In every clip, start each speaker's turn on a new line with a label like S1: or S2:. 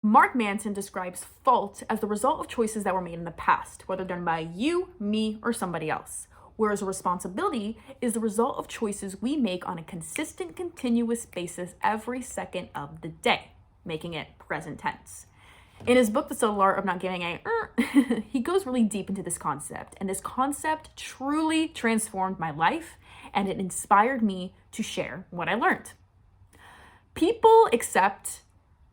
S1: Mark Manson describes fault as the result of choices that were made in the past, whether done by you, me, or somebody else. Whereas a responsibility is the result of choices we make on a consistent, continuous basis every second of the day, making it present tense. In his book, The Subtle Art of Not Giving a he goes really deep into this concept. And this concept truly transformed my life, and it inspired me to share what I learned. People accept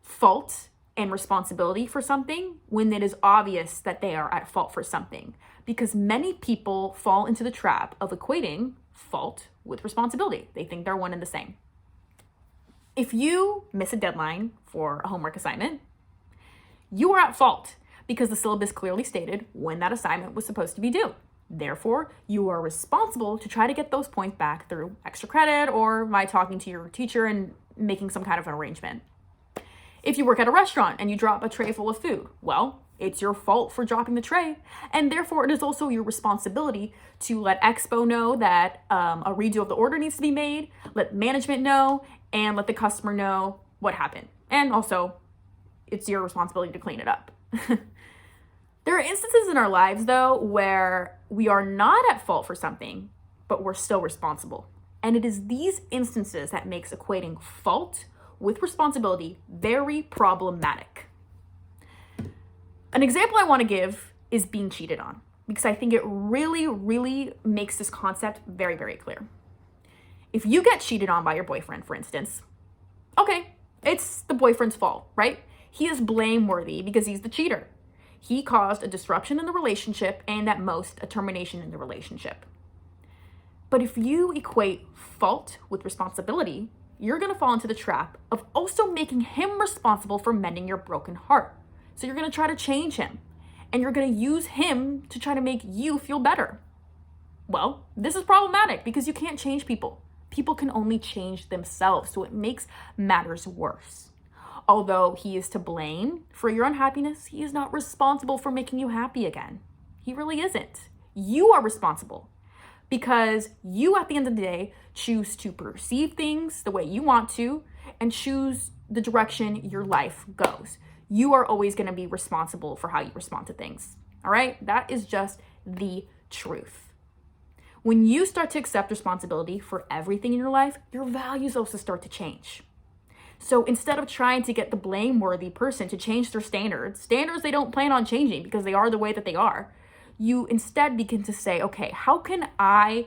S1: fault and responsibility for something when it is obvious that they are at fault for something, because many people fall into the trap of equating fault with responsibility. They think they're one and the same. If you miss a deadline for a homework assignment, you are at fault because the syllabus clearly stated when that assignment was supposed to be due. Therefore, you are responsible to try to get those points back through extra credit or by talking to your teacher and making some kind of an arrangement. If you work at a restaurant and you drop a tray full of food, well, it's your fault for dropping the tray, and therefore it is also your responsibility to let Expo know that a redo of the order needs to be made, let management know, and let the customer know what happened. And also, it's your responsibility to clean it up. There are instances in our lives, though, where we are not at fault for something, but we're still responsible. And it is these instances that makes equating fault with responsibility very problematic. An example I want to give is being cheated on, because I think it really, really makes this concept very, very clear. If you get cheated on by your boyfriend, for instance, okay, it's the boyfriend's fault, right? He is blameworthy because he's the cheater. He caused a disruption in the relationship and at most a termination in the relationship. But if you equate fault with responsibility, you're going to fall into the trap of also making him responsible for mending your broken heart. So you're going to try to change him, and you're going to use him to try to make you feel better. Well, this is problematic because you can't change people. People can only change themselves, so it makes matters worse. Although he is to blame for your unhappiness, he is not responsible for making you happy again. He really isn't. You are responsible. Because you, at the end of the day, choose to perceive things the way you want to and choose the direction your life goes. You are always going to be responsible for how you respond to things. All right? That is just the truth. When you start to accept responsibility for everything in your life, your values also start to change. So instead of trying to get the blameworthy person to change their standards they don't plan on changing because they are the way that they are, you instead begin to say, okay, how can I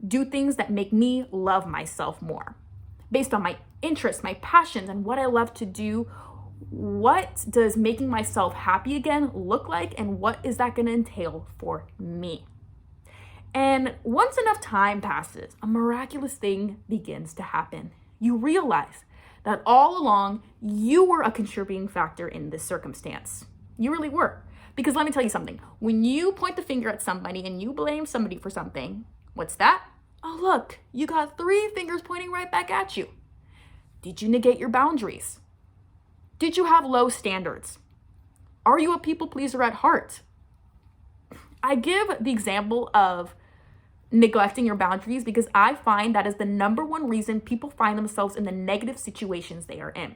S1: do things that make me love myself more? Based on my interests, my passions, and what I love to do, what does making myself happy again look like, and what is that going to entail for me? And once enough time passes, a miraculous thing begins to happen. You realize that all along, you were a contributing factor in this circumstance. You really were. Because let me tell you something, when you point the finger at somebody and you blame somebody for something, what's that? Oh, look, you got 3 fingers pointing right back at you. Did you negate your boundaries? Did you have low standards? Are you a people pleaser at heart? I give the example of neglecting your boundaries because I find that is the number one reason people find themselves in the negative situations they are in.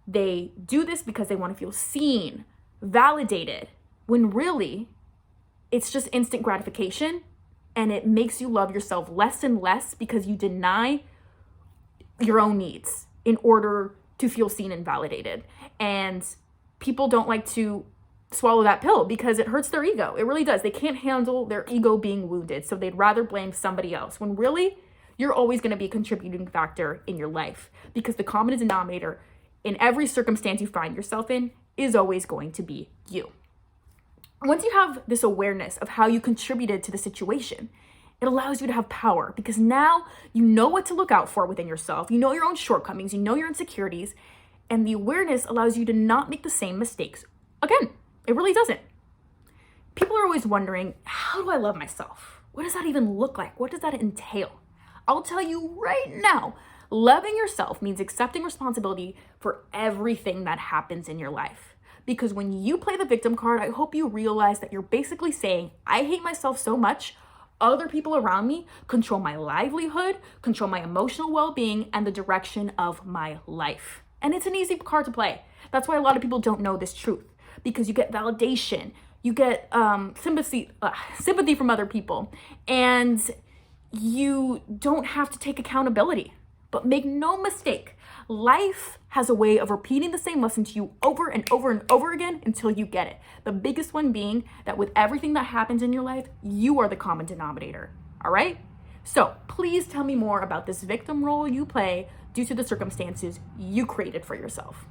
S1: They do this because they want to feel seen, validated, when really it's just instant gratification, and it makes you love yourself less and less because you deny your own needs in order to feel seen and validated. And people don't like to swallow that pill because it hurts their ego. It really does. They can't handle their ego being wounded, so they'd rather blame somebody else, when really you're always going to be a contributing factor in your life, because the common denominator in every circumstance you find yourself in is always going to be you. Once you have this awareness of how you contributed to the situation, it allows you to have power, because now you know what to look out for within yourself. You know your own shortcomings, you know your insecurities, and the awareness allows you to not make the same mistakes again. It really doesn't. People are always wondering, how do I love myself? What does that even look like? What does that entail? I'll tell you right now, loving yourself means accepting responsibility for everything that happens in your life. Because when you play the victim card, I hope you realize that you're basically saying, I hate myself so much, other people around me control my livelihood, control my emotional well-being, and the direction of my life. And it's an easy card to play. That's why a lot of people don't know this truth, because you get validation, you get sympathy from other people, and you don't have to take accountability. But make no mistake, life has a way of repeating the same lesson to you over and over and over again until you get it. The biggest one being that with everything that happens in your life, you are the common denominator. All right? So please tell me more about this victim role you play due to the circumstances you created for yourself.